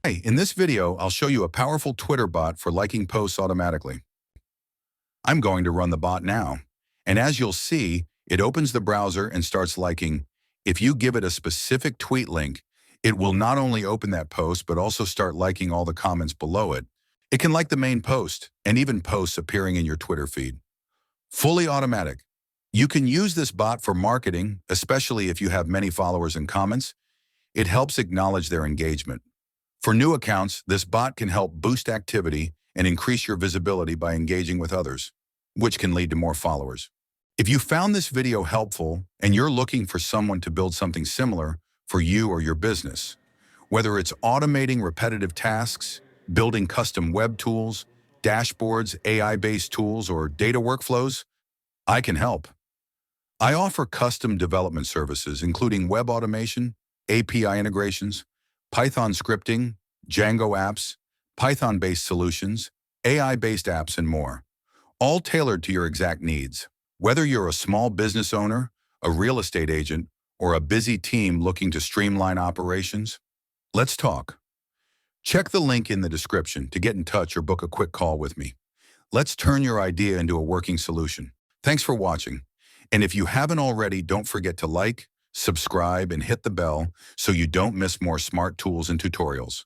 Hey, in this video, I'll show you a powerful Twitter bot for liking posts automatically. I'm going to run the bot now. And as you'll see, it opens the browser and starts liking. If you give it a specific tweet link, it will not only open that post, but also start liking all the comments below it. It can like the main post and even posts appearing in your Twitter feed. Fully automatic. You can use this bot for marketing, especially if you have many followers and comments. It helps acknowledge their engagement. For new accounts, this bot can help boost activity and increase your visibility by engaging with others, which can lead to more followers. If you found this video helpful and you're looking for someone to build something similar for you or your business, whether it's automating repetitive tasks, building custom web tools, dashboards, AI-based tools, or data workflows, I can help. I offer custom development services, including web automation, API integrations, Python scripting, Django apps, Python-based solutions, AI-based apps, and more, all tailored to your exact needs. Whether you're a small business owner, a real estate agent, or a busy team looking to streamline operations, let's talk. Check the link in the description to get in touch or book a quick call with me. Let's turn your idea into a working solution. Thanks for watching. And if you haven't already, don't forget to like, subscribe, and hit the bell so you don't miss more smart tools and tutorials.